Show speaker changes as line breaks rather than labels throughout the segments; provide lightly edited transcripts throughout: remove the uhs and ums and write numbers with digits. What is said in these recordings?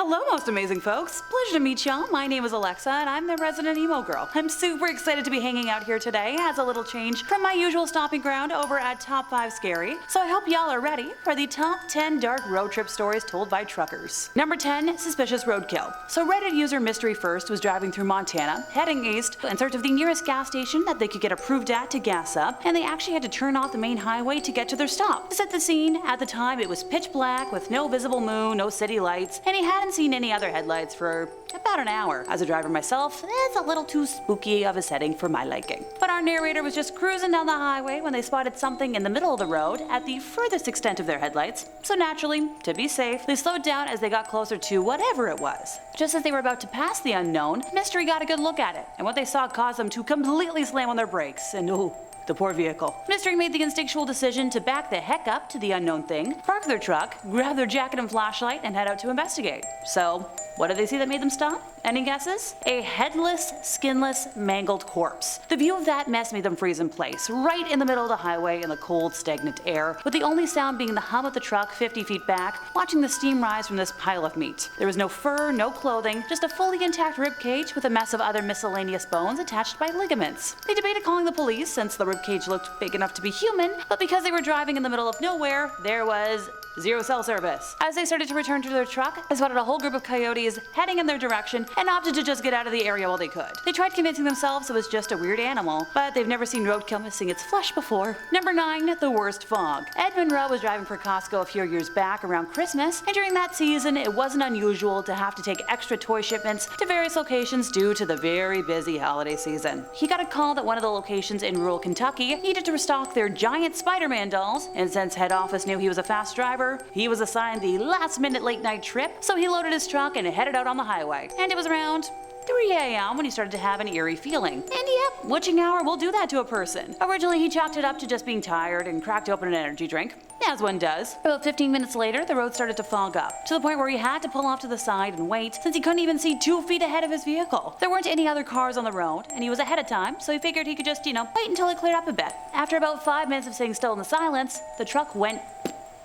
Hello, most amazing folks. Pleasure to meet y'all. My name is Alexa, and I'm the resident emo girl. I'm super excited to be hanging out here today as a little change from my usual stomping ground over at Top 5 Scary. So I hope y'all are ready for the top 10 dark road trip stories told by truckers. Number 10, suspicious roadkill. So Reddit user Mystery First was driving through Montana, heading east in search of the nearest gas station that they could get approved at to gas up, and they actually had to turn off the main highway to get to their stop. To set the scene, at the time it was pitch black with no visible moon, no city lights, and he hadn't seen any other headlights for about an hour. As a driver myself, it's a little too spooky of a setting for my liking. But our narrator was just cruising down the highway when they spotted something in the middle of the road at the furthest extent of their headlights. So naturally, to be safe, they slowed down as they got closer to whatever it was. Just as they were about to pass the unknown, Mystery got a good look at it, and what they saw caused them to completely slam on their brakes, and ooh, the poor vehicle. Mystery made the instinctual decision to back the heck up to the unknown thing, park their truck, grab their jacket and flashlight, and head out to investigate. So, what did they see that made them stop? Any guesses? A headless, skinless, mangled corpse. The view of that mess made them freeze in place, right in the middle of the highway in the cold, stagnant air, with the only sound being the hum of the truck 50 feet back, watching the steam rise from this pile of meat. There was no fur, no clothing, just a fully intact rib cage with a mess of other miscellaneous bones attached by ligaments. They debated calling the police since the rib cage looked big enough to be human, but because they were driving in the middle of nowhere, there was zero cell service. As they started to return to their truck, they spotted a whole group of coyotes heading in their direction and opted to just get out of the area while they could. They tried convincing themselves it was just a weird animal, but they've never seen roadkill missing its flesh before. Number 9, the worst fog. Ed Monroe was driving for Costco a few years back around Christmas, and during that season it wasn't unusual to have to take extra toy shipments to various locations due to the very busy holiday season. He got a call that one of the locations in rural Kentucky needed to restock their giant Spider-Man dolls, and since head office knew he was a fast driver, he was assigned the last-minute late-night trip, so he loaded his truck and headed out on the highway. And it was around 3 a.m. when he started to have an eerie feeling. And yep, witching hour will do that to a person. Originally, he chalked it up to just being tired and cracked open an energy drink, as one does. About 15 minutes later, the road started to fog up, to the point where he had to pull off to the side and wait, since he couldn't even see 2 feet ahead of his vehicle. There weren't any other cars on the road, and he was ahead of time, so he figured he could just, wait until it cleared up a bit. After about 5 minutes of sitting still in the silence, the truck went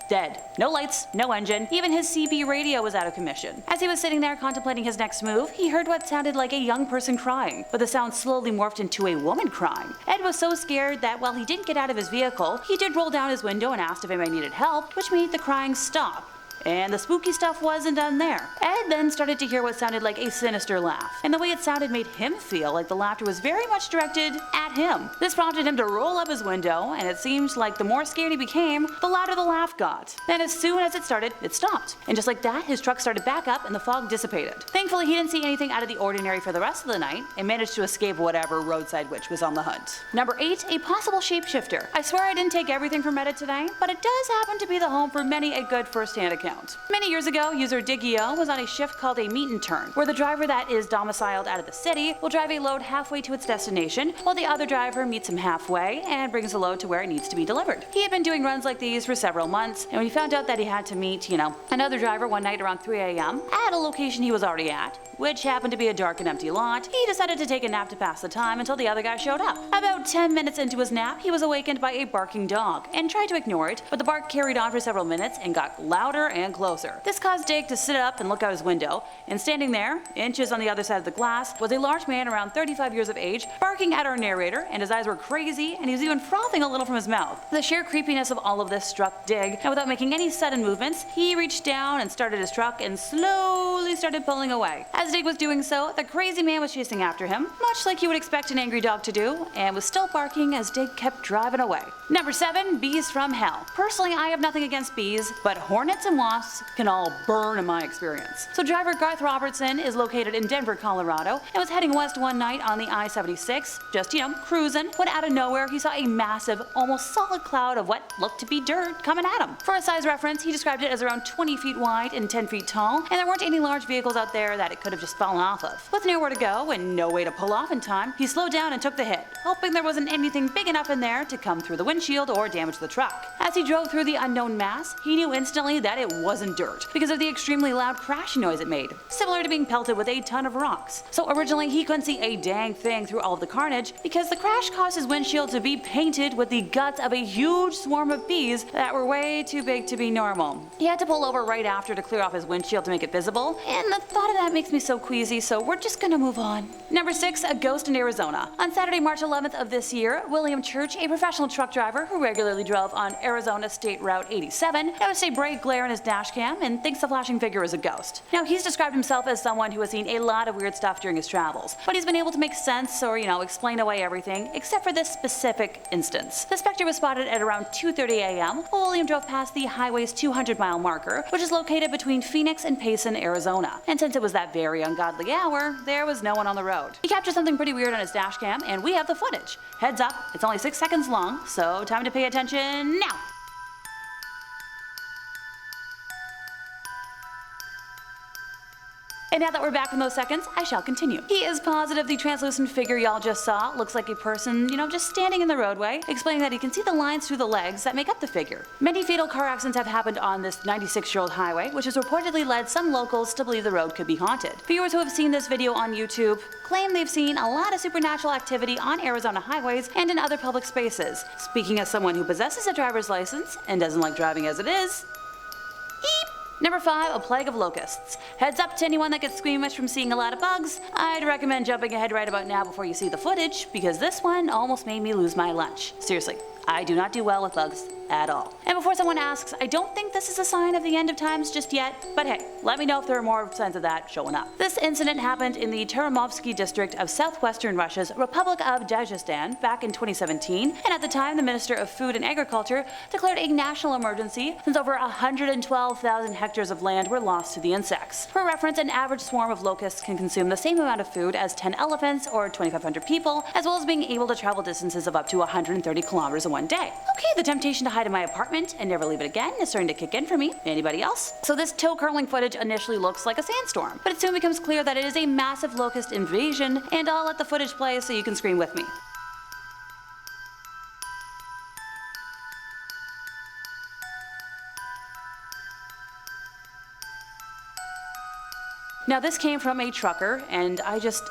dead. No lights, no engine, even his CB radio was out of commission. As he was sitting there contemplating his next move, he heard what sounded like a young person crying, but the sound slowly morphed into a woman crying. Ed was so scared that while he didn't get out of his vehicle, he did roll down his window and asked if anybody needed help, which made the crying stop. And the spooky stuff wasn't done there. Ed then started to hear what sounded like a sinister laugh, and the way it sounded made him feel like the laughter was very much directed at him. This prompted him to roll up his window, and it seemed like the more scared he became, the louder the laugh got. Then as soon as it started, it stopped. And just like that, his truck started back up and the fog dissipated. Thankfully, he didn't see anything out of the ordinary for the rest of the night, and managed to escape whatever roadside witch was on the hunt. Number 8, a possible shapeshifter. I swear I didn't take everything from Reddit today, but it does happen to be the home for many a good first-hand account. Many years ago, user Digio was on a shift called a meet and turn, where the driver that is domiciled out of the city will drive a load halfway to its destination, while the other driver meets him halfway and brings the load to where it needs to be delivered. He had been doing runs like these for several months, and when he found out that he had to meet, another driver one night around 3 a.m. at a location he was already at, which happened to be a dark and empty lot, he decided to take a nap to pass the time until the other guy showed up. About 10 minutes into his nap, he was awakened by a barking dog, and tried to ignore it, but the bark carried on for several minutes and got louder and closer. This caused Dig to sit up and look out his window, and standing there, inches on the other side of the glass, was a large man around 35 years of age, barking at our narrator, and his eyes were crazy, and he was even frothing a little from his mouth. The sheer creepiness of all of this struck Dig, and without making any sudden movements, he reached down and started his truck and slowly started pulling away. As Dig was doing so, the crazy man was chasing after him, much like you would expect an angry dog to do, and was still barking as Dig kept driving away. Number 7, bees from hell. Personally, I have nothing against bees, but hornets and wasps can all burn in my experience. So driver Garth Robertson is located in Denver, Colorado, and was heading west one night on the I-76, just, cruising, when out of nowhere he saw a massive, almost solid cloud of what looked to be dirt coming at him. For a size reference, he described it as around 20 feet wide and 10 feet tall, and there weren't any large vehicles out there that it could have just fallen off of. With nowhere to go and no way to pull off in time, he slowed down and took the hit, hoping there wasn't anything big enough in there to come through the windshield or damage the truck. As he drove through the unknown mass, he knew instantly that it wasn't dirt, because of the extremely loud crashing noise it made, similar to being pelted with a ton of rocks. So originally he couldn't see a dang thing through all of the carnage, because the crash caused his windshield to be painted with the guts of a huge swarm of bees that were way too big to be normal. He had to pull over right after to clear off his windshield to make it visible, and the thought of that makes me so queasy, so we're just gonna move on. Number 6, a ghost in Arizona. On Saturday, March 11th of this year, William Church, a professional truck driver who regularly drove on Arizona State Route 87, noticed a bright glare in his dash cam and thinks the flashing figure is a ghost. Now, he's described himself as someone who has seen a lot of weird stuff during his travels, but he's been able to make sense or, explain away everything except for this specific instance. The specter was spotted at around 2:30 a.m. while William drove past the highway's 200-mile marker, which is located between Phoenix and Payson, Arizona. And since it was that very ungodly hour, there was no one on the road. He captured something pretty weird on his dash cam, and we have the footage. Heads up, it's only 6 seconds long, so time to pay attention now. And now that we're back from those seconds, I shall continue. He is positive the translucent figure y'all just saw looks like a person, just standing in the roadway, explaining that he can see the lines through the legs that make up the figure. Many fatal car accidents have happened on this 96-year-old highway, which has reportedly led some locals to believe the road could be haunted. Viewers who have seen this video on YouTube claim they've seen a lot of supernatural activity on Arizona highways and in other public spaces. Speaking as someone who possesses a driver's license and doesn't like driving as it is, eep. Number 5, a Plague of Locusts. Heads up to anyone that gets squeamish from seeing a lot of bugs. I'd recommend jumping ahead right about now before you see the footage, because this one almost made me lose my lunch. Seriously, I do not do well with bugs at all. And before someone asks, I don't think this is a sign of the end of times just yet, but hey, let me know if there are more signs of that showing up. This incident happened in the Teremovsky district of southwestern Russia's Republic of Dagestan back in 2017, and at the time the Minister of Food and Agriculture declared a national emergency since over 112,000 hectares of land were lost to the insects. For reference, an average swarm of locusts can consume the same amount of food as 10 elephants or 2,500 people, as well as being able to travel distances of up to 130 kilometers in one day. Okay, the temptation to hide in my apartment and never leave it again is starting to kick in for me. Anybody else? So this toe-curling footage initially looks like a sandstorm, but it soon becomes clear that it is a massive locust invasion, and I'll let the footage play so you can scream with me. Now this came from a trucker, and I just...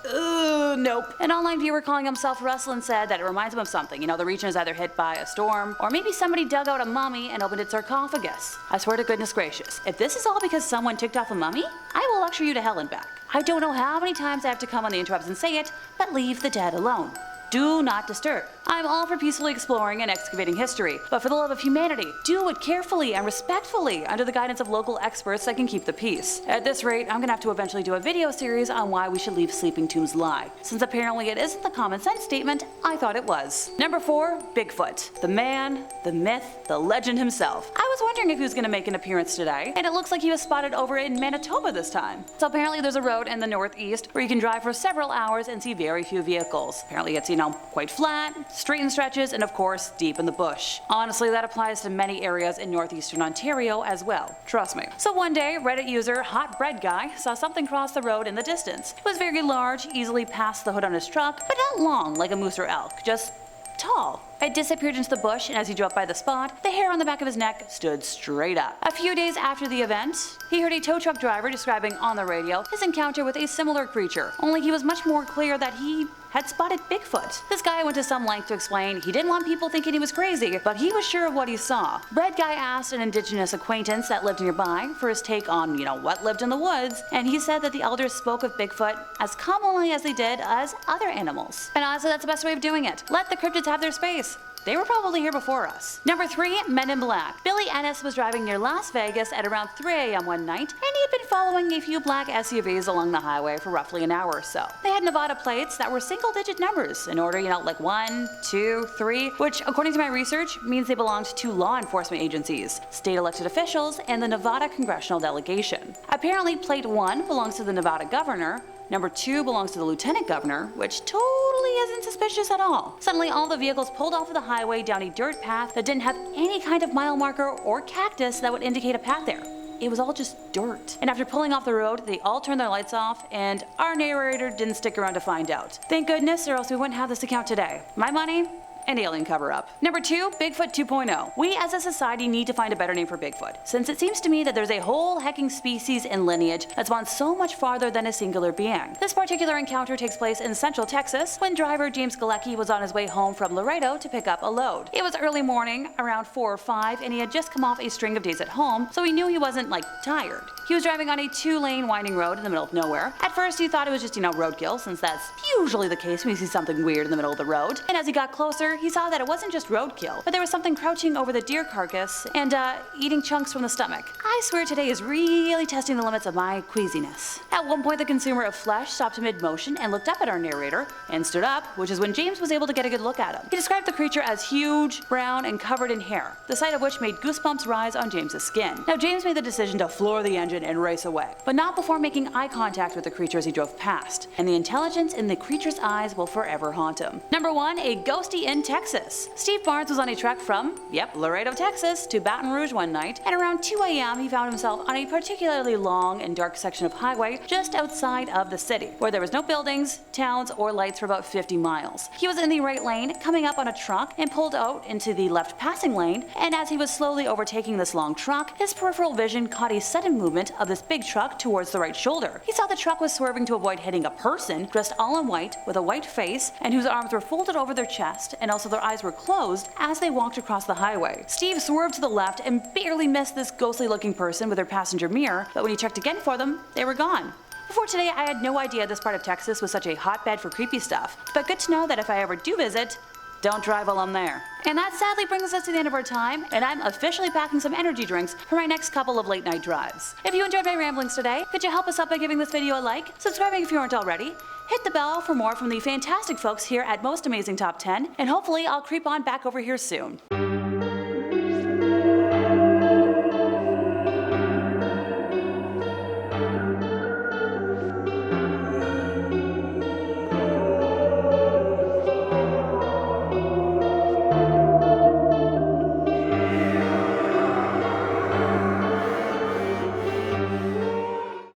nope. An online viewer calling himself Russell said that it reminds him of something. The region is either hit by a storm, or maybe somebody dug out a mummy and opened its sarcophagus. I swear to goodness gracious, if this is all because someone ticked off a mummy, I will lecture you to hell and back. I don't know how many times I have to come on the interwebs and say it, but leave the dead alone. Do not disturb. I'm all for peacefully exploring and excavating history, but for the love of humanity, do it carefully and respectfully under the guidance of local experts that can keep the peace. At this rate, I'm gonna have to eventually do a video series on why we should leave sleeping tombs lie. Since apparently it isn't the common sense statement I thought it was. Number 4, Bigfoot. The man, the myth, the legend himself. I was wondering if he was gonna make an appearance today, and it looks like he was spotted over in Manitoba this time. So apparently there's a road in the northeast where you can drive for several hours and see very few vehicles. Apparently it's, quite flat, straight in stretches, and of course, deep in the bush. Honestly, that applies to many areas in northeastern Ontario as well. Trust me. So one day, Reddit user Hot Bread Guy saw something cross the road in the distance. It was very large, easily past the hood on his truck, but not long like a moose or elk, just tall. It disappeared into the bush, and as he drove by the spot, the hair on the back of his neck stood straight up. A few days after the event, he heard a tow truck driver describing on the radio his encounter with a similar creature, only he was much more clear that he had spotted Bigfoot. This guy went to some length to explain he didn't want people thinking he was crazy, but he was sure of what he saw. Bread Guy asked an indigenous acquaintance that lived nearby for his take on, what lived in the woods, and he said that the elders spoke of Bigfoot as commonly as they did as other animals. And honestly, that's the best way of doing it. Let the cryptids have their space. They were probably here before us. Number 3, Men in Black. Billy Ennis was driving near Las Vegas at around 3 a.m. one night, and he had been following a few black SUVs along the highway for roughly an hour or so. They had Nevada plates that were single-digit numbers in order, like 1, 2, 3, which, according to my research, means they belonged to law enforcement agencies, state elected officials, and the Nevada congressional delegation. Apparently, plate 1 belongs to the Nevada governor, Number 2 belongs to the lieutenant governor, which totally isn't suspicious at all. Suddenly, all the vehicles pulled off of the highway down a dirt path that didn't have any kind of mile marker or cactus that would indicate a path there. It was all just dirt. And after pulling off the road, they all turned their lights off, and our narrator didn't stick around to find out. Thank goodness, or else we wouldn't have this account today. My money? An alien cover-up. Number 2, Bigfoot 2.0. We as a society need to find a better name for Bigfoot, since it seems to me that there's a whole hecking species and lineage that's gone so much farther than a singular being. This particular encounter takes place in central Texas when driver James Galecki was on his way home from Laredo to pick up a load. It was early morning, around 4 or 5, and he had just come off a string of days at home, so he knew he wasn't, tired. He was driving on a 2-lane winding road in the middle of nowhere. At first he thought it was just, roadkill, since that's usually the case when you see something weird in the middle of the road. And as he got closer, he saw that it wasn't just roadkill, but there was something crouching over the deer carcass and eating chunks from the stomach. I swear today is really testing the limits of my queasiness. At one point the consumer of flesh stopped mid-motion and looked up at our narrator and stood up, which is when James was able to get a good look at him. He described the creature as huge, brown, and covered in hair, the sight of which made goosebumps rise on James's skin. Now James made the decision to floor the engine and race away, but not before making eye contact with the creature as he drove past, and the intelligence in the creature's eyes will forever haunt him. Number 1, a ghostie in Texas. Steve Barnes was on a trek from, Laredo, Texas to Baton Rouge one night. At around 2 a.m. he found himself on a particularly long and dark section of highway just outside of the city, where there was no buildings, towns, or lights for about 50 miles. He was in the right lane, coming up on a truck, and pulled out into the left passing lane, and as he was slowly overtaking this long truck, his peripheral vision caught a sudden movement of this big truck towards the right shoulder. He saw the truck was swerving to avoid hitting a person dressed all in white with a white face and whose arms were folded over their chest and also their eyes were closed as they walked across the highway. Steve swerved to the left and barely missed this ghostly looking person with their passenger mirror, but when he checked again for them, they were gone. Before today, I had no idea this part of Texas was such a hotbed for creepy stuff, but good to know that if I ever do visit, don't drive while I'm there. And that sadly brings us to the end of our time, and I'm officially packing some energy drinks for my next couple of late night drives. If you enjoyed my ramblings today, could you help us out by giving this video a like, subscribing if you aren't already, hit the bell for more from the fantastic folks here at Most Amazing Top 10, and hopefully I'll creep on back over here soon.